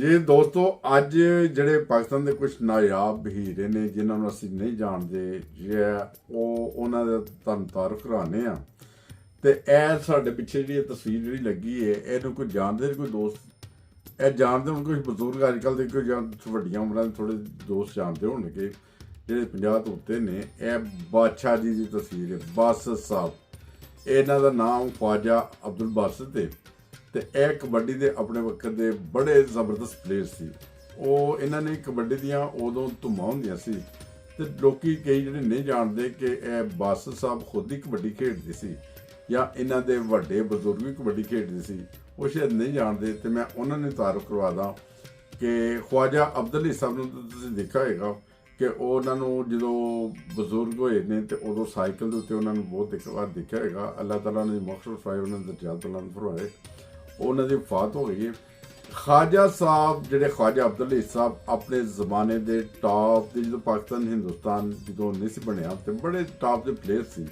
ਜੀ ਦੋਸਤੋ ਅੱਜ ਜਿਹੜੇ ਪਾਕਿਸਤਾਨ ਦੇ ਕੁਝ ਨਾਯਾਬ ਹੀਰੇ ਨੇ ਜਿਨ੍ਹਾਂ ਨੂੰ ਅਸੀਂ ਨਹੀਂ ਜਾਣਦੇ ਜੇ ਉਹ ਉਹਨਾਂ ਦਾ ਤੁਹਾਨੂੰ ਤਾਰਫ ਕਰਾਣੇ ਆ ਤੇ ਇਹ ਸਾਡੇ ਪਿੱਛੇ ਜਿਹੜੀ ਤਸਵੀਰ ਜਿਹੜੀ ਲੱਗੀ ਹੈ ਇਹਨੂੰ ਕੋਈ ਜਾਣਦੇ ਕੋਈ ਦੋਸਤ ਇਹ ਜਾਣਦੇ ਹੁਣ ਕੁਝ ਬਜ਼ੁਰਗ ਅੱਜ ਕੱਲ੍ਹ ਦੇ ਕੋਈ ਜਾਂ ਵੱਡੀਆਂ ਉਮਰਾਂ ਦੇ ਥੋੜ੍ਹੇ ਦੋਸਤ ਜਾਣਦੇ ਹੋਣਗੇ ਜਿਹੜੇ 50 ਤੋਂ ਉੱਤੇ ਨੇ। ਇਹ ਬਾਦਸ਼ਾਹ ਜੀ ਦੀ ਤਸਵੀਰ ਹੈ, ਬਾਸਤ ਸਾਹਿਬ ਇਹਨਾਂ ਦਾ ਨਾਮ ख्वाजा अब्दुल बासित है ਤੇ ਇਹ ਕਬੱਡੀ ਦੇ ਆਪਣੇ ਵਕਤ ਦੇ ਬੜੇ ਜ਼ਬਰਦਸਤ ਪਲੇਅਰ ਸੀ। ਉਹ ਇਹਨਾਂ ਨੇ ਕਬੱਡੀ ਦੀਆਂ ਉਦੋਂ ਧੁੰਮਾਂ ਹੁੰਦੀਆਂ ਸੀ ਤੇ ਲੋਕੀ ਕਈ ਜਿਹੜੇ ਨਹੀਂ ਜਾਣਦੇ ਕਿ ਇਹ ਬਾਸਤ ਸਾਹਿਬ ਖੁਦ ਹੀ ਕਬੱਡੀ ਖੇਡਦੇ ਸੀ ਜਾਂ ਇਹਨਾਂ ਦੇ ਵੱਡੇ ਬਜ਼ੁਰਗ ਵੀ ਕਬੱਡੀ ਖੇਡਦੇ ਸੀ, ਉਹ ਸ਼ਾਇਦ ਨਹੀਂ ਜਾਣਦੇ। ਤੇ ਮੈਂ ਉਹਨਾਂ ਨੂੰ ਤਾਰਫ ਕਰਵਾ ਦਾਂ ਕਿ ख्वाजा अब्दुल ਸਾਹਿਬ ਨੂੰ ਤੁਸੀਂ ਦੇਖਿਆ ਹੋਏਗਾ ਕਿ ਉਹਨਾਂ ਨੂੰ ਜਦੋਂ ਬਜ਼ੁਰਗ ਹੋਏ ਨੇ ਤੇ ਉਦੋਂ ਸਾਈਕਲ ਦੇ ਉੱਤੇ ਉਹਨਾਂ ਨੂੰ ਬਹੁਤ ਇੱਕ ਵਾਰ ਦੇਖਿਆ ਹੋਏਗਾ। ਅੱਲਾਹ ਤਾਲਾ ਨੇ ਮਖਸੂਸ ਫਰਾਏ ਉਹਨਾਂ ਦੇ ਦਰਜਾਤ ਬੁਲੰਦ ਫਰਮਾਏ, ਉਹਨਾਂ ਦੀ ਵਫਾਤ ਹੋ ਗਈ ਹੈ। ख्वाजा ਸਾਹਿਬ ਜਿਹੜੇ ख्वाजा अब्दुल ਸਾਹਿਬ ਆਪਣੇ ਜ਼ਮਾਨੇ ਦੇ ਟਾਪ ਦੇ ਜਦੋਂ ਪਾਕਿਸਤਾਨ ਹਿੰਦੁਸਤਾਨ ਜਦੋਂ ਨਹੀਂ ਸੀ ਬਣਿਆ ਤੇ ਬੜੇ ਟਾਪ ਦੇ ਪਲੇਅਰ ਸੀ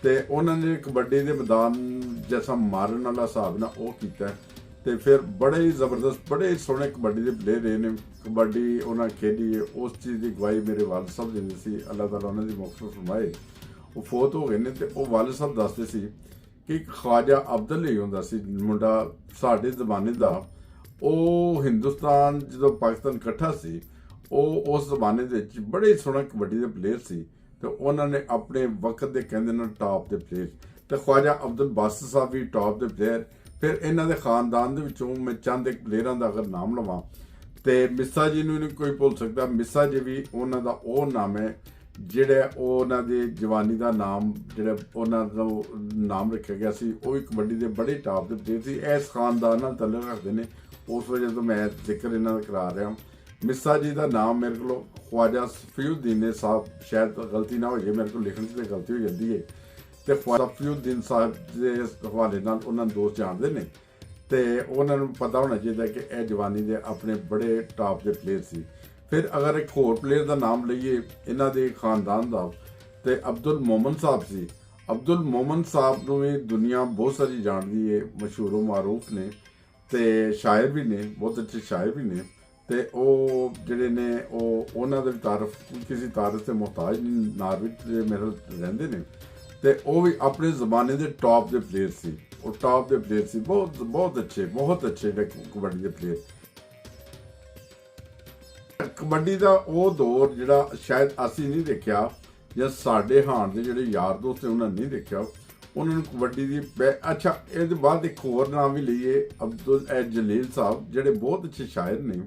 ਤੇ ਉਹਨਾਂ ਨੇ ਕਬੱਡੀ ਦੇ ਮੈਦਾਨ ਜੈਸਾ ਮਾਰਨ ਵਾਲਾ ਹਿਸਾਬ ਨਾਲ ਉਹ ਕੀਤਾ ਤੇ ਫਿਰ ਬੜੇ ਹੀ ਜ਼ਬਰਦਸਤ ਬੜੇ ਸੋਹਣੇ ਕਬੱਡੀ ਦੇ ਪਲੇਅਰ ਰਹੇ ਨੇ। ਕਬੱਡੀ ਉਹਨਾਂ ਖੇਡੀ ਉਸ ਚੀਜ਼ ਦੀ ਗਵਾਹੀ ਮੇਰੇ ਵਾਲਿਦ ਸਾਹਿਬ ਦਿੰਦੇ ਸੀ, ਅੱਲਾਹ ਤਾਲਾ ਉਹਨਾਂ ਦੀ ਮਗਫਿਰਤ ਫਰਮਾਏ। ਉਹ ਫੌਤ ਹੋ ਗਏ ਨੇ ਤੇ ਉਹ ਵਾਲਿਦ ਸਾਹਿਬ ਦੱਸਦੇ ਸੀ ਕਿ ख्वाजा अब्दुल ਹੀ ਹੁੰਦਾ ਸੀ ਮੁੰਡਾ ਸਾਡੇ ਜ਼ਮਾਨੇ ਦਾ। ਉਹ ਹਿੰਦੁਸਤਾਨ ਜਦੋਂ ਪਾਕਿਸਤਾਨ ਇਕੱਠਾ ਸੀ ਉਹ ਉਸ ਜ਼ਮਾਨੇ ਦੇ ਵਿੱਚ ਬੜੇ ਸੋਹਣਾ ਕਬੱਡੀ ਦੇ ਪਲੇਅਰ ਸੀ ਤੇ ਉਹਨਾਂ ਨੇ ਆਪਣੇ ਵਕਤ ਦੇ ਕਹਿੰਦੇ ਨੇ ਟਾਪ ਦੇ ਪਲੇਅਰ ਤੇ ख्वाजा अब्दुल बासित ਸਾਹਿਬ ਵੀ ਟਾਪ ਦੇ ਪਲੇਅਰ। ਫਿਰ ਇਹਨਾਂ ਦੇ ਖਾਨਦਾਨ ਦੇ ਵਿੱਚੋਂ ਮੈਂ ਚੰਦ ਇੱਕ ਪਲੇਅਰਾਂ ਦਾ ਅਗਰ ਨਾਮ ਲਵਾਂ ਤੇ ਮਿੱਸਾ ਜੀ ਨੂੰ ਨਹੀਂ ਕੋਈ ਭੁੱਲ ਸਕਦਾ। ਮਿੱਸਾ ਜੀ ਵੀ ਉਹਨਾਂ ਦਾ ਉਹ ਨਾਮ ਹੈ ਜਿਹੜਾ ਉਹਨਾਂ ਦੇ ਜਵਾਨੀ ਦਾ ਨਾਮ ਜਿਹੜਾ ਉਹਨਾਂ ਦਾ ਨਾਮ ਰੱਖਿਆ ਗਿਆ ਸੀ। ਉਹ ਵੀ ਕਬੱਡੀ ਦੇ ਬੜੇ ਟਾਪ ਦੇ ਪਲੇਅਰ ਸੀ, ਇਸ ਖਾਨਦਾਨ ਨਾਲ ਤਾਲੁਕ ਰੱਖਦੇ ਨੇ, ਉਸ ਵਜ੍ਹਾ ਤੋਂ ਮੈਂ ਜ਼ਿਕਰ ਇਹਨਾਂ ਦਾ ਕਰਾ ਰਿਹਾ। ਮਿੱਸਾ ਜੀ ਦਾ ਨਾਮ ਮੇਰੇ ਕੋਲ ख्वाजा सफीउद्दीन ਸਾਹਿਬ, ਸ਼ਾਇਦ ਗਲਤੀ ਨਾ ਹੋ ਜਾਏ ਮੇਰੇ ਕੋਲ ਲਿਖਣ 'ਚ ਤੇ ਗਲਤੀ ਹੋ ਜਾਂਦੀ ਹੈ ਤੇ ख्वाजा सफीउद्दीन ਸਾਹਿਬ ਦੇ ਹਵਾਲੇ ਨਾਲ ਉਹਨਾਂ ਨੂੰ ਦੋਸਤ ਜਾਣਦੇ ਨੇ ਤੇ ਉਹਨਾਂ ਨੂੰ ਪਤਾ ਹੋਣਾ ਚਾਹੀਦਾ ਕਿ ਇਹ ਜਵਾਨੀ ਦੇ ਆਪਣੇ ਬੜੇ ਟਾਪ ਦੇ ਪਲੇਅਰ ਸੀ। ਫਿਰ ਅਗਰ ਇੱਕ ਹੋਰ ਪਲੇਅਰ ਦਾ ਨਾਮ ਲਈਏ ਇਹਨਾਂ ਦੇ ਖਾਨਦਾਨ ਦਾ ਤੇ ਅਬਦੁਲ ਮੋਮਨ ਸਾਹਿਬ ਸੀ। ਅਬਦੁਲ ਮੋਮਨ ਸਾਹਿਬ ਨੂੰ ਵੀ ਦੁਨੀਆ ਬਹੁਤ ਸਾਰੀ ਜਾਣਦੀ ਹੈ, ਮਸ਼ਹੂਰ ਮਾਰੂਫ ਨੇ ਤੇ ਸ਼ਾਇਰ ਵੀ ਨੇ, ਬਹੁਤ ਅੱਛੇ ਸ਼ਾਇਰ ਵੀ ਨੇ ਤੇ ਉਹ ਜਿਹੜੇ ਨੇ ਉਹ ਉਹਨਾਂ ਦੇ ਤਾਰਫ ਕਿਸੇ ਤਾਰਫ ਤੇ ਮੁਹਤਾਜ ਨਹੀਂ, ਨਾਰਵਿਚ ਦੇ ਮੇਰੇ ਰਹਿੰਦੇ ਨੇ ਤੇ ਉਹ ਵੀ ਆਪਣੇ ਜ਼ਮਾਨੇ ਦੇ ਟਾਪ ਦੇ ਪਲੇਅਰ ਸੀ। ਉਹ ਟਾਪ ਦੇ ਪਲੇਅਰ ਸੀ, ਬਹੁਤ ਅੱਛੇ ਕਬੱਡੀ ਦੇ ਪਲੇਅਰ। ਕਬੱਡੀ ਦਾ ਉਹ ਦੌਰ ਜਿਹੜਾ ਸ਼ਾਇਦ ਅਸੀਂ ਨਹੀਂ ਦੇਖਿਆ ਜਾਂ ਸਾਡੇ ਹਾਣ ਦੇ ਜਿਹੜੇ ਯਾਰ ਦੋਸਤ ਨੇ ਉਹਨਾਂ ਨੇ ਨਹੀਂ ਦੇਖਿਆ, ਉਹਨਾਂ ਨੂੰ ਕਬੱਡੀ ਦੀ ਅੱਛਾ ਇਹਦੇ ਬਾਅਦ ਇੱਕ ਹੋਰ ਨਾਮ ਵੀ ਲਈਏ ਅਬਦੁਲ ਜਲੀਲ ਸਾਹਿਬ ਜਿਹੜੇ ਬਹੁਤ ਅੱਛੇ ਸ਼ਾਇਰ ਨੇ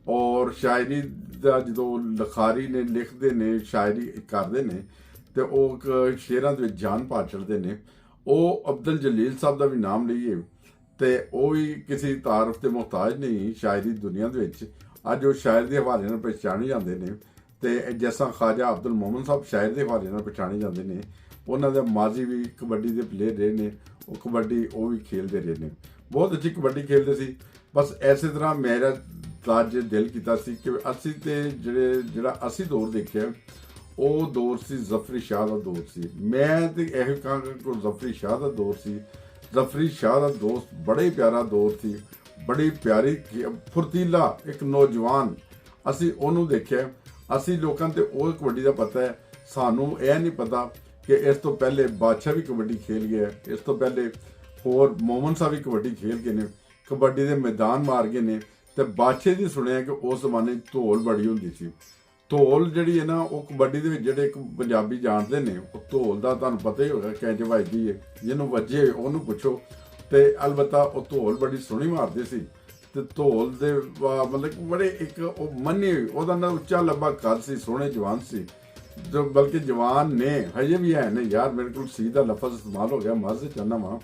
ਔਰ ਸ਼ਾਇਰੀ ਦਾ ਜਦੋਂ ਲਿਖਾਰੀ ਨੇ ਲਿਖਦੇ ਨੇ ਸ਼ਾਇਰੀ ਕਰਦੇ ਨੇ ਤੇ ਉਹ ਸ਼ੇਰਾਂ ਦੇ ਵਿੱਚ ਜਾਨ ਪਾ ਛੱਡਦੇ ਨੇ। ਉਹ ਅਬਦੁਲ ਜਲੀਲ ਸਾਹਿਬ ਦਾ ਵੀ ਨਾਮ ਲਈਏ ਤੇ ਉਹ ਵੀ ਕਿਸੇ ਤਾਰਫ ਤੇ ਮੁਹਤਾਜ ਨਹੀਂ ਸ਼ਾਇਰੀ ਦੁਨੀਆ ਦੇ ਵਿੱਚ। ਅੱਜ ਉਹ ਸ਼ਾਇਰ ਦੇ ਹਵਾਲੇ ਨਾਲ ਪਛਾਣੇ ਜਾਂਦੇ ਨੇ ਤੇ ਜੈਸਾ ख्वाजा अब्दुल मोमन ਸਾਹਿਬ ਸ਼ਾਇਰ ਦੇ ਹਵਾਲੇ ਨਾਲ ਪਛਾਣੇ ਜਾਂਦੇ ਨੇ। ਉਹਨਾਂ ਦਾ ਮਾਜ਼ੀ ਵੀ ਕਬੱਡੀ ਦੇ ਪਲੇਅਰ ਰਹੇ ਨੇ, ਉਹ ਕਬੱਡੀ ਉਹ ਵੀ ਖੇਡਦੇ ਰਹੇ ਨੇ, ਬਹੁਤ ਅੱਛੀ ਕਬੱਡੀ ਖੇਡਦੇ ਸੀ। ਬਸ ਇਸੇ ਤਰ੍ਹਾਂ ਮੇਰਾ ਅੱਜ ਦਿਲ ਕੀਤਾ ਸੀ ਕਿ ਅਸੀਂ ਤੇ ਜਿਹੜਾ ਅਸੀਂ ਦੌਰ ਦੇਖਿਆ ਉਹ ਦੌਰ ਸੀ ਜ਼ਫਰੀ ਸ਼ਾਹ ਦਾ ਦੌਰ ਸੀ। ਮੈਂ ਤੇ ਇਹ ਕਹਾਂਗਾ ਕਿ ਜ਼ਫਰੀ ਸ਼ਾਹ ਦਾ ਦੌਰ ਸੀ। ਜ਼ਫਰੀ ਸ਼ਾਹ ਦਾ ਦੋਸਤ ਬੜਾ ਹੀ ਪਿਆਰਾ ਦੌਰ ਸੀ, ਬੜੀ ਪਿਆਰੀ ਫੁਰਤੀਲਾ ਇੱਕ ਨੌਜਵਾਨ ਅਸੀਂ ਉਹਨੂੰ ਦੇਖਿਆ। ਅਸੀਂ ਲੋਕਾਂ ਤੇ ਉਹ ਕਬੱਡੀ ਦਾ ਪਤਾ ਹੈ, ਸਾਨੂੰ ਇਹ ਨਹੀਂ ਪਤਾ ਕਿ ਇਸ ਤੋਂ ਪਹਿਲੇ ਬਾਦਸ਼ਾਹ ਵੀ ਕਬੱਡੀ ਖੇਲ ਗਿਆ, ਇਸ ਤੋਂ ਪਹਿਲੇ ਹੋਰ ਮੋਮਨ ਸਾਹਿਬ ਵੀ ਕਬੱਡੀ ਖੇਲ ਗਏ ਨੇ, ਕਬੱਡੀ ਦੇ ਮੈਦਾਨ ਮਾਰ ਗਏ ਨੇ। ਤੇ ਬਾਦਸ਼ਾਹ ਦੀ ਸੁਣਿਆ ਕਿ ਉਸ ਜ਼ਮਾਨੇ ਧੌਲ ਬੜੀ ਹੁੰਦੀ ਸੀ। ਧੌਲ ਜਿਹੜੀ ਹੈ ਨਾ ਉਹ ਕਬੱਡੀ ਦੇ ਵਿੱਚ ਜਿਹੜੇ ਇੱਕ ਪੰਜਾਬੀ ਜਾਣਦੇ ਨੇ ਉਹ ਧੌਲ ਦਾ ਤੁਹਾਨੂੰ ਪਤਾ ਹੀ ਹੋਗਾ ਕਿੰਝ ਵੱਜਦੀ ਹੈ, ਜਿਹਨੂੰ ਵੱਜੇ ਉਹਨੂੰ ਪੁੱਛੋ। ਤੇ ਅਲਬੱਤਾ ਉਹ ਧੌਲ ਬੜੀ ਸੋਹਣੀ ਮਾਰਦੇ ਸੀ ਤੇ ਧੌਲ ਦੇ ਮਤਲਬ ਬੜੇ ਇੱਕ ਉਹ ਮੰਨੇ ਉਹਦਾ ਨਾ ਉੱਚਾ ਲੰਬਾ ਕੱਦ ਸੀ, ਸੋਹਣੇ ਜਵਾਨ ਸੀ ਜੋ ਬਲਕਿ ਜਵਾਨ ਨੇ ਹਜੇ ਵੀ ਹੈ ਨੇ ਯਾਰ, ਮੇਰੇ ਕੋਲ ਸੀ ਦਾ ਲਫ਼ਜ਼ ਇਸਤੇਮਾਲ ਹੋ ਗਿਆ ਮਾਜ਼ੇ ਚਾਹੁੰਦਾ ਵਾਂ,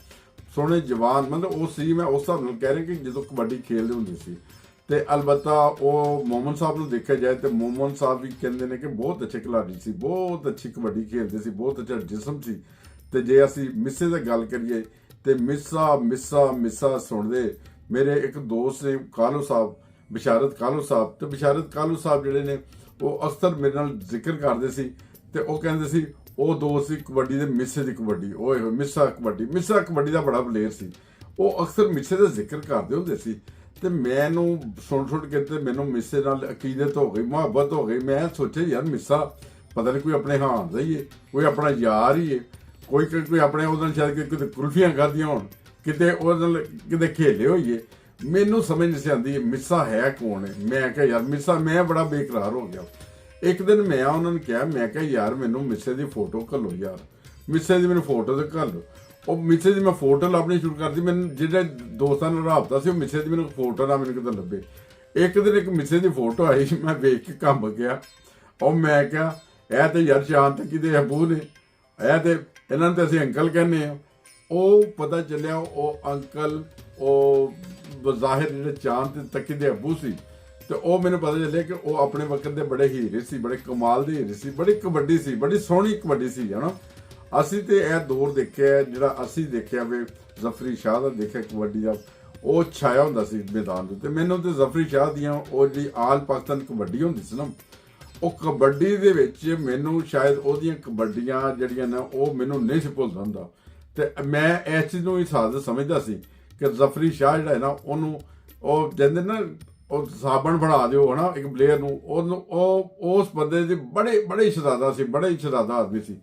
ਸੋਹਣੇ ਜਵਾਨ ਮਤਲਬ ਉਹ ਸੀ। ਮੈਂ ਉਸ ਹਿਸਾਬ ਨਾਲ ਕਹਿ ਰਿਹਾ ਕਿ ਜਦੋਂ ਕਬੱਡੀ ਖੇਡਦੇ ਹੁੰਦੇ ਸੀ ਤੇ ਅਲਬੱਤਾ ਉਹ ਮੋਮਨ ਸਾਹਿਬ ਨੂੰ ਦੇਖਿਆ ਜਾਏ ਤੇ ਮੋਮਨ ਸਾਹਿਬ ਵੀ ਕਹਿੰਦੇ ਨੇ ਕਿ ਬਹੁਤ ਅੱਛੇ ਖਿਡਾਰੀ ਸੀ, ਬਹੁਤ ਅੱਛੀ ਕਬੱਡੀ ਖੇਡਦੇ ਸੀ, ਬਹੁਤ ਅੱਛਾ ਜਿਸਮ ਸੀ। ਤੇ ਜੇ ਅਸੀਂ ਮਿੱਸੇ ਦੀ ਗੱਲ ਕਰੀਏ ਤੇ ਮਿੱਸਾ ਸੁਣਦੇ ਮੇਰੇ ਇੱਕ ਦੋਸਤ ਨੇ ਕਾਲੂ ਸਾਹਿਬ, ਬਿਸ਼ਾਰਤ ਕਾਲੂ ਸਾਹਿਬ, ਤੇ ਬਿਸ਼ਾਰਤ ਕਾਲੂ ਸਾਹਿਬ ਜਿਹੜੇ ਨੇ ਉਹ ਅਕਸਰ ਮੇਰੇ ਨਾਲ ਜ਼ਿਕਰ ਕਰਦੇ ਸੀ ਤੇ ਉਹ ਕਹਿੰਦੇ ਸੀ ਉਹ ਦੋਸਤ ਸੀ ਕਬੱਡੀ ਦੇ ਮਿੱਸੇ ਦੀ ਕਬੱਡੀ, ਓਏ ਮਿੱਸਾ ਕਬੱਡੀ ਦਾ ਬੜਾ ਪਲੇਅਰ ਸੀ। ਉਹ ਅਕਸਰ ਮਿੱਸੇ ਦਾ ਜ਼ਿਕਰ ਕਰਦੇ ਹੁੰਦੇ ਸੀ ਤੇ ਮੈਨੂੰ ਸੁਣ ਕੇ ਤੇ ਮੈਨੂੰ ਮਿੱਸੇ ਨਾਲ ਅਕੀਦਤ ਹੋ ਗਈ, ਮੁਹੱਬਤ ਹੋ ਗਈ। ਮੈਂ ਸੋਚਿਆ ਯਾਰ ਮਿੱਸਾ ਪਤਾ ਨਹੀਂ ਕੋਈ ਆਪਣੇ ਹਾਣ ਦਾ ਹੀ ਹੈ, ਕੋਈ ਆਪਣਾ ਯਾਰ ਹੀ ਹੈ, ਕੋਈ ਆਪਣੇ ਉਹਦੇ ਨਾਲ ਸ਼ਾਇਦ ਕਿਤੇ ਕੁਲਫੀਆਂ ਖਾਧੀਆਂ ਹੋਣ, ਕਿਤੇ ਉਹਦੇ ਨਾਲ ਕਿਤੇ ਖੇਲੇ ਹੋਈਏ। ਮੈਨੂੰ ਸਮਝ ਨਹੀਂ ਸੀ ਆਉਂਦੀ ਮਿੱਸਾ ਹੈ ਕੌਣ ਹੈ। ਮੈਂ ਕਿਹਾ ਯਾਰ ਮਿੱਸਾ, ਮੈਂ ਬੜਾ ਬੇਕਰਾਰ ਹੋ ਗਿਆ। ਇੱਕ ਦਿਨ ਮੈਂ ਉਹਨਾਂ ਨੂੰ ਕਿਹਾ, ਮੈਂ ਕਿਹਾ ਯਾਰ ਮੈਨੂੰ ਮਿੱਸੇ ਦੀ ਫੋਟੋ ਘੱਲੋ ਯਾਰ, ਮਿੱਸੇ ਦੀ ਮੈਨੂੰ ਫੋਟੋ ਤੇ ਘੱਲੋ। ਉਹ ਮਿੱਸੇ ਦੀ ਮੈਂ ਫੋਟੋ ਲੱਭਣੀ ਸ਼ੁਰੂ ਕਰਦੀ, ਮੈਨੂੰ ਜਿਹੜੇ ਦੋਸਤਾਂ ਨਾਲ ਰਾਬਤਾ ਸੀ ਉਹ ਮਿੱਸੇ ਦੀ ਮੈਨੂੰ ਫੋਟੋ ਨਾ ਮੈਨੂੰ ਕਿਤੇ ਲੱਭੇ। ਇੱਕ ਦਿਨ ਇੱਕ ਮਿੱਸੇ ਦੀ ਫੋਟੋ ਆਈ, ਮੈਂ ਵੇਖ ਕੇ ਕੰਬ ਗਿਆ। ਉਹ ਮੈਂ ਕਿਹਾ ਇਹ ਤੇ ਯਾਰ ਸ਼ਾਂਤ ਕਿਤੇ ਅਬੂ ਨੇ, ਇਹ ਤੇ ਇਹਨਾਂ ਨੂੰ ਤੇ ਅਸੀਂ ਅੰਕਲ ਕਹਿੰਦੇ ਆ। ਉਹ ਪਤਾ ਚੱਲਿਆ ਉਹ ਅੰਕਲ ਉਹ ਬਜ਼ਾਹਿਰ ਜਿਹੜੇ ਚਾਂਦ ਤੱਕੀ ਦੇ ਅਬੂ ਸੀ। ਤੇ ਉਹ ਮੈਨੂੰ ਪਤਾ ਚੱਲਿਆ ਕਿ ਉਹ ਆਪਣੇ ਵਕਤ ਦੇ ਬੜੇ ਹੀਰੇ ਸੀ, ਬੜੇ ਕਮਾਲ ਦੇ ਹੀਰੇ ਸੀ, ਬੜੀ ਕਬੱਡੀ ਸੀ, ਬੜੀ ਸੋਹਣੀ ਕਬੱਡੀ ਸੀ ਹੈ ਨਾ। ਅਸੀਂ ਤੇ ਇਹ ਦੌਰ ਦੇਖਿਆ ਜਿਹੜਾ ਅਸੀਂ ਦੇਖਿਆ ਵੀ ਜ਼ਫਰੀ ਸ਼ਾਹ ਦਾ ਦੇਖਿਆ ਕਬੱਡੀ ਦਾ, ਉਹ ਛਾਇਆ ਹੁੰਦਾ ਸੀ ਮੈਦਾਨ ਦੇ ਉੱਤੇ। ਮੈਨੂੰ ਤੇ ਜ਼ਫਰੀ ਸ਼ਾਹ ਦੀਆਂ ਉਹ ਜਿਹੜੀ ਆਲ ਪਾਕਿਸਤਾਨ ਕਬੱਡੀ ਹੁੰਦੀ ਸੀ ਨਾ, ਉਹ ਕਬੱਡੀ ਦੇ ਵਿੱਚ ਮੈਨੂੰ ਸ਼ਾਇਦ ਉਹਦੀਆਂ ਕਬੱਡੀਆਂ ਜਿਹੜੀਆਂ ਨੇ ਉਹ ਮੈਨੂੰ ਨਹੀਂ ਸੀ ਭੁੱਲਦਾ ਹੁੰਦਾ। ਤੇ ਮੈਂ ਇਸ ਚੀਜ਼ ਨੂੰ ਹੀ ਸਾਜ਼ਿਸ਼ ਸਮਝਦਾ ਸੀ ਕਿ ਜ਼ਫਰੀ ਸ਼ਾਹ ਜਿਹੜਾ ਹੈ ਨਾ, ਉਹਨੂੰ ਉਹ ਕਹਿੰਦੇ ਨਾ ਉਹ ਸਾਬਣ ਫੜਾ ਦਿਓ ਹਨਾ ਇੱਕ ਪਲੇਅਰ ਨੂੰ, ਉਹਨੂੰ ਉਹ ਉਸ ਬੰਦੇ ਦੀ ਬੜੇ ਸ਼ਹਜ਼ਾਦਾ ਸੀ, ਬੜਾ ਹੀ ਸ਼ਹਜ਼ਾਦਾ ਆਦਮੀ ਸੀ।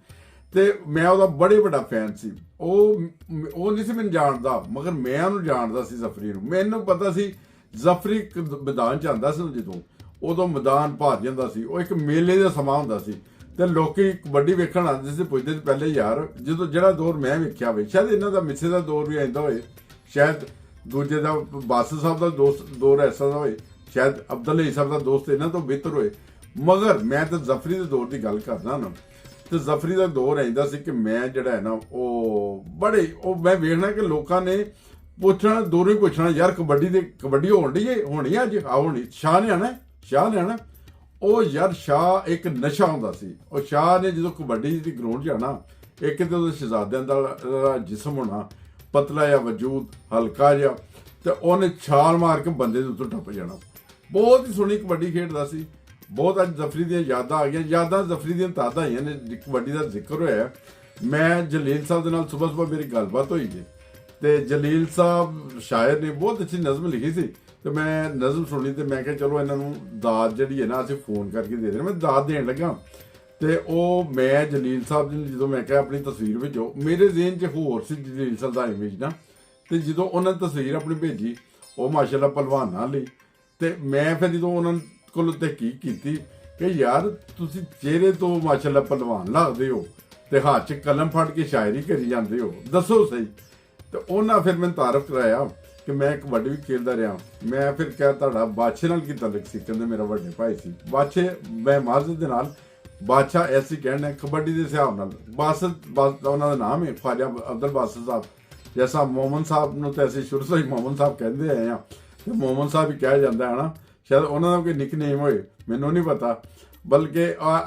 ਤੇ ਮੈਂ ਉਹਦਾ ਬੜੇ ਵੱਡਾ ਫੈਨ ਸੀ। ਉਹ ਨਹੀਂ ਸੀ ਮੈਨੂੰ ਜਾਣਦਾ, ਮਗਰ ਮੈਂ ਉਹਨੂੰ ਜਾਣਦਾ ਸੀ ਜ਼ਫਰੀ ਨੂੰ। ਮੈਨੂੰ ਪਤਾ ਸੀ ਜ਼ਫਰੀ ਮੈਦਾਨ 'ਚ ਆਉਂਦਾ ਸੀ ਜਦੋਂ, ਉਦੋਂ ਮੈਦਾਨ ਭਰ ਜਾਂਦਾ ਸੀ। ਉਹ ਇੱਕ ਮੇਲੇ ਦਾ ਸਮਾਂ ਹੁੰਦਾ ਸੀ ਤੇ ਲੋਕੀ ਕਬੱਡੀ ਵੇਖਣ ਆਉਂਦੇ ਸੀ, ਪੁੱਛਦੇ ਸੀ ਪਹਿਲੇ ਯਾਰ ਜਦੋਂ ਜਿਹੜਾ ਦੌਰ ਮੈਂ ਵੇਖਿਆ ਹੋਵੇ, ਸ਼ਾਇਦ ਇਹਨਾਂ ਦਾ ਮਿੱਸੇ ਦਾ ਦੌਰ ਵੀ ਆਉਂਦਾ ਹੋਏ, ਸ਼ਾਇਦ ਦੂਜੇ ਦਾ ਬਾਸਲ ਸਾਹਿਬ ਦਾ ਦੌਰ ਐਸਾ ਦਾ ਹੋਏ, ਸ਼ਾਇਦ ਅਬਦੁੱਲਾ ਸਾਹਿਬ ਦਾ ਦੋਸਤ ਇਹਨਾਂ ਤੋਂ ਬਿਹਤਰ ਹੋਏ। ਮਗਰ ਮੈਂ ਤਾਂ ਜ਼ਫਰੀ ਦੇ ਦੌਰ ਦੀ ਗੱਲ ਕਰਦਾ ਨਾ, ਤੇ ਜ਼ਫਰੀ ਦਾ ਦੌਰ ਆਉਂਦਾ ਸੀ ਕਿ ਮੈਂ ਜਿਹੜਾ ਹੈ ਨਾ ਉਹ ਮੈਂ ਵੇਖਣਾ ਕਿ ਲੋਕਾਂ ਨੇ ਪੁੱਛਣਾ, ਦੂਰੋਂ ਹੀ ਪੁੱਛਣਾ ਯਾਰ ਕਬੱਡੀ ਹੋਣੀ ਅੱਜ ਹੋਣੀ, ਸ਼ਾਹ ਨੇ ਆਣਾ। ਉਹ ਯਾਰ ਸ਼ਾਹ ਇੱਕ ਨਸ਼ਾ ਹੁੰਦਾ ਸੀ। ਉਹ ਸ਼ਾਹ ਨੇ ਜਦੋਂ ਕਬੱਡੀ ਦੀ ਗਰਾਊਂਡ ਜਾਣਾ, ਇੱਕ ਤੇ ਉਹਦੇ ਸ਼ਹਜ਼ਾਦਿਆਂ ਦਾ ਜਿਸਮ ਹੋਣਾ, ਪਤਲਾ ਜਿਹਾ ਵਜੂਦ, ਹਲਕਾ ਜਿਹਾ, ਤੇ ਉਹਨੇ ਛਾਲ ਮਾਰ ਕੇ ਬੰਦੇ ਦੇ ਉੱਤੇ ਟੱਪ ਜਾਣਾ। ਬਹੁਤ ਹੀ ਸੋਹਣੀ ਕਬੱਡੀ ਖੇਡਦਾ ਸੀ। ਬਹੁਤ ਅੱਜ ਜ਼ਫਰੀ ਦੀਆਂ ਯਾਦਾਂ ਆ ਗਈਆਂ, ਯਾਦਾਂ ਜ਼ਫਰੀ ਦੀਆਂ ਤਾਜ਼ਾ ਹੋਈਆਂ ਨੇ। ਕਬੱਡੀ ਦਾ ਜ਼ਿਕਰ ਹੋਇਆ, ਮੈਂ ਜਲੀਲ ਸਾਹਿਬ ਦੇ ਨਾਲ ਸੁਬਹ ਮੇਰੀ ਗੱਲਬਾਤ ਹੋਈ ਜੀ। ਤੇ ਜਲੀਲ ਸਾਹਿਬ ਸ਼ਾਇਰ ਨੇ ਬਹੁਤ ਅੱਛੀ ਨਜ਼ਮ ਲਿਖੀ ਸੀ, ਤੇ ਮੈਂ ਨਜ਼ਮ ਸੁਣੀ ਤੇ ਮੈਂ ਕਿਹਾ ਚਲੋ ਇਹਨਾਂ ਨੂੰ ਦਾਦ ਜਿਹੜੀ ਹੈ ਨਾ ਅਸੀਂ ਫੋਨ ਕਰਕੇ ਦੇ ਦੇਣਾ। ਮੈਂ ਦਾਦ ਦੇਣ ਲੱਗਾ ਤੇ ਉਹ ਮੈਂ ਜਲੀਲ ਸਾਹਿਬ ਜੀ ਜਦੋਂ ਮੈਂ ਕਿਹਾ ਆਪਣੀ ਤਸਵੀਰ ਭੇਜੋ, ਮੇਰੇ ਜ਼ਿਹਨ 'ਚ ਹੋਰ ਸੀ ਜਲੀਲ ਸਾਹਿਬ ਦਾ ਇਮੇਜ ਨਾ। ਤੇ ਜਦੋਂ ਉਹਨਾਂ ਨੇ ਤਸਵੀਰ ਆਪਣੀ ਭੇਜੀ, ਉਹ ਮਾਸ਼ਾਅੱਲਾ ਪਹਿਲਵਾਨਾਂ ਲਈ, ਤੇ ਮੈਂ ਫਿਰ ਜਦੋਂ ਉਹਨਾਂ ਕੋਲ ਤਹਿਕੀਕ ਕੀਤੀ ਕਿ ਯਾਰ ਤੁਸੀਂ ਚਿਹਰੇ ਤੋਂ ਮਾਸ਼ਾਅੱਲਾ ਪਹਿਲਵਾਨ ਲੱਗਦੇ ਹੋ ਤੇ ਹੱਥ 'ਚ ਕਲਮ ਫੜ ਕੇ ਸ਼ਾਇਰੀ ਕਰੀ ਜਾਂਦੇ ਹੋ, ਦੱਸੋ ਸਹੀ। ਤੇ ਉਹਨਾਂ ਫਿਰ ਮੈਨੂੰ ਤਾਰਫ ਕਰਾਇਆ ਕਿ ਮੈਂ ਕਬੱਡੀ ਵੀ ਖੇਡਦਾ ਰਿਹਾ। ਮੈਂ ਫਿਰ ਕਿਹਾ ਤੁਹਾਡਾ ਬਾਦਸ਼ਾਹ ਨਾਲ ਕੀ ਤਾਲੁਕ ਸੀ? ਕਹਿੰਦੇ ਮੇਰਾ ਵੱਡੇ ਭਾਈ ਸੀ। ਬਾਦਸ਼ਾਹ ਮੈਂ ਮਾਜ਼ਰਤ ਦੇ ਨਾਲ ਬਾਦਸ਼ਾਹ ਐਸੀ ਕਹਿਣਾ ਕਬੱਡੀ ਦੇ ਹਿਸਾਬ ਨਾਲ ਬਸ ਉਹਨਾਂ ਦਾ ਨਾਮ ਹੈ ख्वाजा अब्दुल बासित ਸਾਹਿਬ। ਜੈਸਾ ਮੋਮਨ ਸਾਹਿਬ ਨੂੰ ਤਾਂ ਅਸੀਂ ਸ਼ੁਰੂ ਤੋਂ ਹੀ ਮੋਮਨ ਸਾਹਿਬ ਕਹਿੰਦੇ ਆਏ ਆ, ਤੇ ਮੋਮਨ ਸਾਹਿਬ ਹੀ ਕਿਹਾ ਜਾਂਦਾ ਹੈ ਨਾ। ਸ਼ਾਇਦ ਉਹਨਾਂ ਦਾ ਕੋਈ ਨਿਕਨੇਮ ਹੋਏ, ਮੈਨੂੰ ਨਹੀਂ ਪਤਾ, ਬਲਕਿ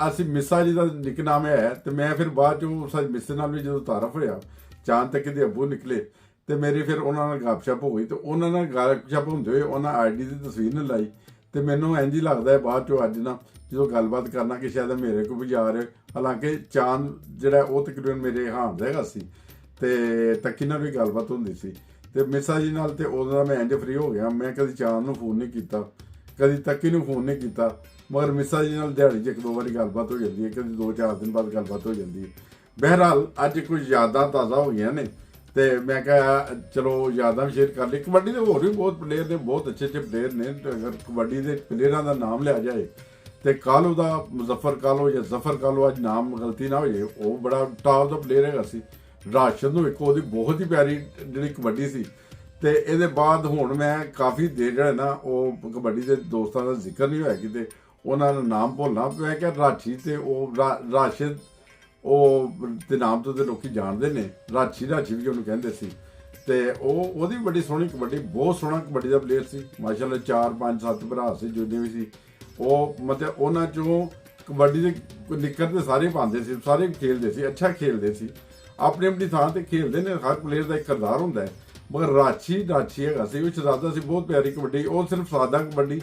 ਅਸੀਂ ਮਿੱਸਾ ਜੀ ਦਾ ਨਿਕਨਾਮ ਹੈ। ਤੇ ਮੈਂ ਫਿਰ ਬਾਅਦ ਚੋਂ ਮਿੱਸੇ ਨਾਲ ਵੀ ਜਦੋਂ ਤਾਰਫ ਹੋਇਆ, ਚਾਂਦ ਤੱਕ ਦੇ ਅੱਬੂ ਨਿਕਲੇ, ਤੇ ਮੇਰੀ ਫਿਰ ਉਹਨਾਂ ਨਾਲ ਗੱਪਸ਼ਪ ਹੋ ਗਈ। ਤੇ ਉਹਨਾਂ ਨਾਲ ਗੱਪਸ਼ਪ ਹੁੰਦੇ ਹੋਏ ਉਹਨਾਂ ਆਈਡੀ ਦੀ ਤਸਵੀਰ ਨੇ ਲਾਈ, ਤੇ ਮੈਨੂੰ ਇੰਝ ਹੀ ਲੱਗਦਾ ਹੈ ਬਾਅਦ ਚੋਂ ਅੱਜ ਨਾ ਜਦੋਂ ਗੱਲਬਾਤ ਕਰਨਾ ਕਿ ਸ਼ਾਇਦ ਮੇਰੇ ਕੋਲ ਵੀ ਜਾ ਰਹੇ। ਹਾਲਾਂਕਿ ਚਾਂਦ ਜਿਹੜਾ ਉਹ ਤਕਰੀਬਨ ਮੇਰੇ ਹਾਣ ਦਾ ਹੈਗਾ ਸੀ, ਤੇ ਤੱਕੀ ਨਾਲ ਵੀ ਗੱਲਬਾਤ ਹੁੰਦੀ ਸੀ। ਤੇ ਮਿੱਸਾ ਜੀ ਨਾਲ ਤੇ ਉਦੋਂ ਮੈਂ ਇੰਝ ਫਰੀ ਹੋ ਗਿਆ, ਮੈਂ ਕਦੀ ਚਾਂਦ ਨੂੰ ਫੋਨ ਨਹੀਂ ਕੀਤਾ, ਕਦੀ ਤੱਕੀ ਨੂੰ ਫੋਨ ਨਹੀਂ ਕੀਤਾ। ਮਗਰ ਮਿੱਸਾ ਜੀ ਨਾਲ ਦਿਹਾੜੀ 'ਚ ਇੱਕ ਦੋ ਵਾਰੀ ਗੱਲਬਾਤ ਹੋ ਜਾਂਦੀ ਹੈ, ਕਦੀ 2-4 ਦਿਨ ਬਾਅਦ ਗੱਲਬਾਤ ਹੋ ਜਾਂਦੀ ਹੈ। ਬਹਿਰਹਾਲ ਅੱਜ ਕੁਝ ਯਾਦਾਂ ਤਾਜ਼ਾ ਹੋ ਗਈਆਂ ਨੇ, ਤੇ ਮੈਂ ਕਿਹਾ ਚਲੋ ਯਾਦਾਂ ਵੀ ਸ਼ੇਅਰ ਕਰ ਲਈ। ਕਬੱਡੀ ਦੇ ਹੋਰ ਵੀ ਬਹੁਤ ਪਲੇਅਰ ਨੇ, ਬਹੁਤ ਅੱਛੇ ਪਲੇਅਰ ਨੇ। ਅਗਰ ਕਬੱਡੀ ਦੇ ਪਲੇਅਰਾਂ ਦਾ ਨਾਮ ਲਿਆ ਜਾਏ ਤੇ ਕਾਲੂ ਦਾ ਮੁਜ਼ੱਫਰ ਕਾਲੂ ਜਾਂ ਜ਼ਫਰ ਕਾਲੂ, ਅੱਜ ਨਾਮ ਗਲਤੀ ਨਾ ਹੋ ਜਾਏ, ਉਹ ਬੜਾ ਟਾਪ ਦਾ ਪਲੇਅਰ ਹੈਗਾ ਸੀ। ਰਾਸ਼ਦ ਨੂੰ ਇੱਕ ਉਹਦੀ ਬਹੁਤ ਹੀ ਪਿਆਰੀ ਜਿਹੜੀ ਕਬੱਡੀ ਸੀ। ਤੇ ਇਹਦੇ ਬਾਅਦ ਹੁਣ ਮੈਂ ਕਾਫੀ ਦੇਰ ਜਿਹੜਾ ਨਾ ਉਹ ਕਬੱਡੀ ਦੇ ਦੋਸਤਾਂ ਦਾ ਜ਼ਿਕਰ ਨਹੀਂ ਹੋਇਆ ਕਿਤੇ, ਉਹਨਾਂ ਦਾ ਨਾਮ ਭੁੱਲਣਾ ਪਿਆ ਕਿ ਰਾਸ਼ੀ ਤੇ ਉਹ ਰਾਸ਼ਦ ਉਹ ਦੇ ਨਾਮ ਤੋਂ ਤੇ ਲੋਕੀ ਜਾਣਦੇ ਨੇ, ਰਾਸ਼ੀ ਵੀ ਉਹਨੂੰ ਕਹਿੰਦੇ ਸੀ। ਤੇ ਉਹਦੀ ਬੜੀ ਸੋਹਣੀ ਕਬੱਡੀ, ਬਹੁਤ ਸੋਹਣਾ ਕਬੱਡੀ ਦਾ ਪਲੇਅਰ ਸੀ ਮਾਸ਼ਾਅੱਲਾ। 4-5-7 ਭਰਾ ਸੀ ਜਿੰਨੇ ਵੀ ਸੀ ਉਹ, ਮਤਲਬ ਉਹਨਾਂ ਚੋਂ ਕਬੱਡੀ ਦੇ ਨਿੱਕਰ ਤੇ ਸਾਰੇ ਪਾਉਂਦੇ ਸੀ, ਸਾਰੇ ਖੇਲਦੇ ਸੀ, ਅੱਛਾ ਖੇਲਦੇ ਸੀ, ਆਪਣੀ ਆਪਣੀ ਥਾਂ ਤੇ ਖੇਲਦੇ ਨੇ। ਹਰ ਪਲੇਅਰ ਦਾ ਇੱਕ ਕਿਰਦਾਰ ਹੁੰਦਾ ਹੈ। ਮਗਰ ਰਾਸ਼ੀ ਹੈਗਾ ਸੀ, ਉਹ ਸ਼ਹਜ਼ਾਦਾ ਸੀ, ਬਹੁਤ ਪਿਆਰੀ ਕਬੱਡੀ। ਉਹ ਸਿਰਫ ਸਾਦਾ ਕਬੱਡੀ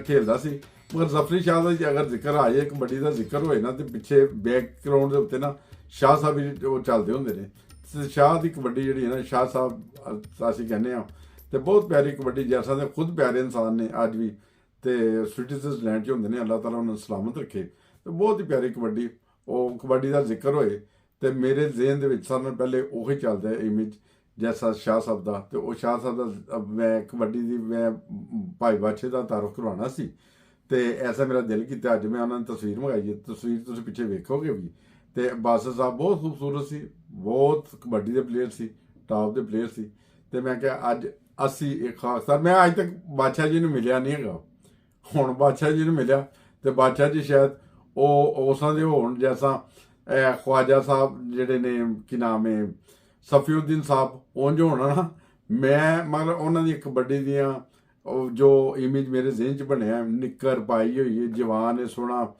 ਖੇਲਦਾ ਸੀ। ਮਗਰ ਜ਼ਫਰੀ ਸ਼ਾਹ ਦਾ ਅਗਰ ਜ਼ਿਕਰ ਆ ਜਾਏ, ਕਬੱਡੀ ਦਾ ਜ਼ਿਕਰ ਹੋਏ ਨਾ, ਤੇ ਪਿੱਛੇ ਬੈਕਗਰਾਊਂਡ ਦੇ ਉੱਤੇ ਨਾ ਸ਼ਾਹ ਸਾਹਿਬ ਵੀ ਉਹ ਚੱਲਦੇ ਹੁੰਦੇ ਨੇ। ਸ਼ਾਹ ਦੀ ਕਬੱਡੀ ਜਿਹੜੀ ਹੈ ਨਾ, ਸ਼ਾਹ ਸਾਹਿਬ ਅਸੀਂ ਕਹਿੰਦੇ ਹਾਂ, ਤੇ ਬਹੁਤ ਪਿਆਰੀ ਕਬੱਡੀ, ਜੈਸਾ ਦੇ ਖੁਦ ਪਿਆਰੇ ਇਨਸਾਨ ਨੇ ਅੱਜ ਵੀ, ਤੇ ਸਵਿਟਜ਼ਰਲੈਂਡ 'ਚ ਹੁੰਦੇ ਨੇ, ਅੱਲਾਹ ਤਾਲਾ ਉਹਨਾਂ ਨੂੰ ਸਲਾਮਤ ਰੱਖੇ। ਤੇ ਬਹੁਤ ਹੀ ਪਿਆਰੀ ਕਬੱਡੀ। ਉਹ ਕਬੱਡੀ ਦਾ ਜ਼ਿਕਰ ਹੋਏ ਤੇ ਮੇਰੇ ਜ਼ਿਹਨ ਦੇ ਵਿੱਚ ਸਾਰਿਆਂ ਨਾਲੋਂ ਪਹਿਲੇ ਉਹੀ ਚੱਲਦਾ ਹੈ ਇਮੇਜ, ਜੈਸਾ ਸ਼ਾਹ ਸਾਹਿਬ ਦਾ। ਤੇ ਉਹ ਸ਼ਾਹ ਸਾਹਿਬ ਦਾ ਮੈਂ ਕਬੱਡੀ ਦੀ ਮੈਂ ਭਾਈ ਬਾਦਸ਼ਾਹ ਦਾ ਤਾਰਫ ਕਰਵਾਉਣਾ ਸੀ, ਤੇ ਐਸਾ ਮੇਰਾ ਦਿਲ ਕੀਤਾ, ਅੱਜ ਮੈਂ ਉਹਨਾਂ ਨੂੰ ਤਸਵੀਰ ਮੰਗਾਈ ਹੈ। ਤਸਵੀਰ ਤੁਸੀਂ ਪਿੱਛੇ ਵੇਖੋਗੇ ਵੀ। ਤੇ ਬਾਦਸ਼ਾਹ ਸਾਹਿਬ ਬਹੁਤ ਖੂਬਸੂਰਤ ਸੀ, ਬਹੁਤ ਕਬੱਡੀ ਦੇ ਪਲੇਅਰ ਸੀ, ਟਾਪ ਦੇ ਪਲੇਅਰ ਸੀ। ਤੇ ਮੈਂ ਕਿਹਾ ਅੱਜ ਅਸੀਂ ਇੱਕ ਖਾਸ ਤੌਰ, ਮੈਂ ਅੱਜ ਤੱਕ ਬਾਦਸ਼ਾਹ ਜੀ ਨੂੰ ਮਿਲਿਆ ਨਹੀਂ ਹੈਗਾ, ਹੁਣ ਬਾਦਸ਼ਾਹ ਜੀ ਨੂੰ ਮਿਲਿਆ। ਤੇ ਬਾਦਸ਼ਾਹ ਜੀ ਸ਼ਾਇਦ ਉਹ ਉਸਾਂ ਦੇ ਹੋਣ ਜੈਸਾ ਖਵਾਜਾ ਸਾਹਿਬ ਜਿਹੜੇ ਨੇ, ਕੀ ਨਾਮ ਹੈ, ਸਫੀਉদ্দিন ਸਾਹਿਬ, ਉਂਝ ਹੋਣਾ ਨਾ। ਮੈਂ ਮਤਲਬ ਉਹਨਾਂ ਦੀ ਕਬੱਡੀ ਦੀਆਂ ਉਹ ਜੋ ਇਮੇਜ ਮੇਰੇ ਜ਼ਿਹਨ 'ਚ ਬਣਿਆ, ਨਿੱਕਰ ਪਾਈ ਹੋਈ ਹੈ, ਜਵਾਨ ਹੈ ਸੋਹਣਾ,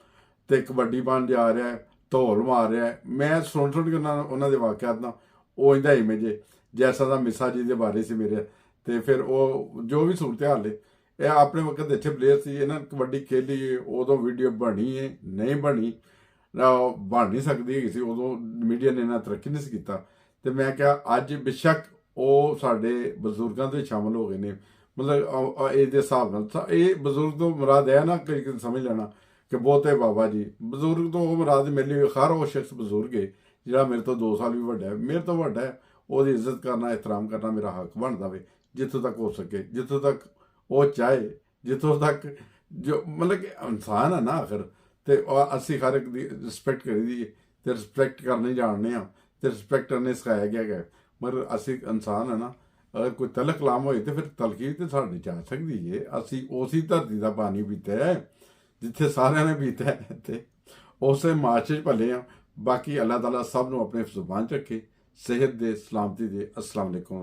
ਤੇ ਕਬੱਡੀ ਬਣ ਜਾ ਰਿਹਾ ਹੈ, ਧੌਲ ਮਾਰ ਰਿਹਾ ਹੈ। ਮੈਂ ਸੁਣ ਕੇ ਉਹਨਾਂ ਦੇ ਵਾਕਿਆਤ ਨਾਲ ਉਹ ਇਹਦਾ ਇਮੇਜ ਹੈ ਜੈਸਾ ਦਾ ਮਿਸਾ ਜੀ ਦੇ ਬਾਰੇ ਸੀ ਮੇਰੇ। ਤੇ ਫਿਰ ਉਹ ਜੋ ਵੀ ਸੂਰਤ ਹਾਲ ਹੈ, ਇਹ ਆਪਣੇ ਵਕਤ ਦੇ ਅੱਛੇ ਪਲੇਅਰ ਸੀ, ਇਹਨਾਂ ਨੇ ਕਬੱਡੀ ਖੇਲੀ। ਉਦੋਂ ਵੀਡੀਓ ਬਣੀ ਹੈ, ਨਹੀਂ ਬਣੀ, ਬਣ ਨਹੀਂ ਸਕਦੀ ਹੈਗੀ ਸੀ ਉਦੋਂ, ਮੀਡੀਆ ਨੇ ਇਹਨਾਂ ਤਰੱਕੀ ਨਹੀਂ ਸੀ ਕੀਤਾ। ਤੇ ਮੈਂ ਕਿਹਾ ਅੱਜ ਬੇਸ਼ੱਕ ਉਹ ਸਾਡੇ ਬਜ਼ੁਰਗਾਂ ਦੇ ਸ਼ਾਮਲ ਹੋ ਗਏ ਨੇ, ਮਤਲਬ ਇਹਦੇ ਹਿਸਾਬ ਨਾਲ ਇਹ ਬਜ਼ੁਰਗ ਤੋਂ ਮੁਰਾਦ ਹੈ ਨਾ, ਕਈ ਸਮਝ ਲੈਣਾ ਕਿ ਬਹੁਤੇ ਬਾਬਾ ਜੀ ਬਜ਼ੁਰਗ ਤੋਂ ਉਹ ਮੁਰਾਦ, ਮੇਰੇ ਲਈ ਹਰ ਉਹ ਸ਼ਖਸ ਬਜ਼ੁਰਗ ਹੈ ਜਿਹੜਾ ਮੇਰੇ ਤੋਂ 2 ਸਾਲ ਵੀ ਵੱਡਾ ਹੈ, ਮੇਰੇ ਤੋਂ ਵੱਡਾ ਹੈ, ਉਹਦੀ ਇੱਜ਼ਤ ਕਰਨਾ, ਇਹਤਰਾਮ ਕਰਨਾ ਮੇਰਾ ਹੱਕ ਬਣਦਾ ਵੇ, ਜਿੱਥੋਂ ਤੱਕ ਹੋ ਸਕੇ, ਜਿੱਥੋਂ ਤੱਕ ਉਹ ਚਾਹੇ, ਜਿੱਥੋਂ ਤੱਕ ਜੋ ਮਤਲਬ ਕਿ ਇਨਸਾਨ ਹੈ ਨਾ ਆਖਰ। ਤੇ ਅਸੀਂ ਹਰ ਇੱਕ ਦੀ ਰਿਸਪੈਕਟ ਕਰੀਦੀ, ਤੇ ਰਿਸਪੈਕਟ ਕਰਨੀ ਜਾਣਦੇ ਹਾਂ, ਤੇ ਰਿਸਪੈਕਟ ਕਰਨੇ ਸਿਖਾਇਆ ਗਿਆ ਹੈ। ਮਗਰ ਅਸੀਂ ਇਨਸਾਨ ਹੈ ਨਾ, ਅਗਰ ਕੋਈ ਤਲਖ ਕਲਾਮ ਹੋਏ ਤੇ ਫਿਰ ਤਲਖੀ ਤੇ ਸਾਡੀ ਜਾ ਸਕਦੀ ਹੈ। ਅਸੀਂ ਉਸੇ ਧਰਤੀ ਦਾ ਪਾਣੀ ਪੀਤਾ ਹੈ ਜਿੱਥੇ ਸਾਰਿਆਂ ਨੇ ਪੀਤਾ ਹੈ, ਤੇ ਉਸੇ ਮਾਰਚ 'ਚ ਭਲੇ ਹਾਂ। ਬਾਕੀ ਅੱਲਾਹ ਤਾਲਾ ਸਭ ਨੂੰ ਆਪਣੇ ਜ਼ੁਬਾਨ 'ਚ ਰੱਖੇ, ਸਿਹਤ ਦੇ, ਸਲਾਮਤੀ ਦੇ। अस्सलाम वालेकुम।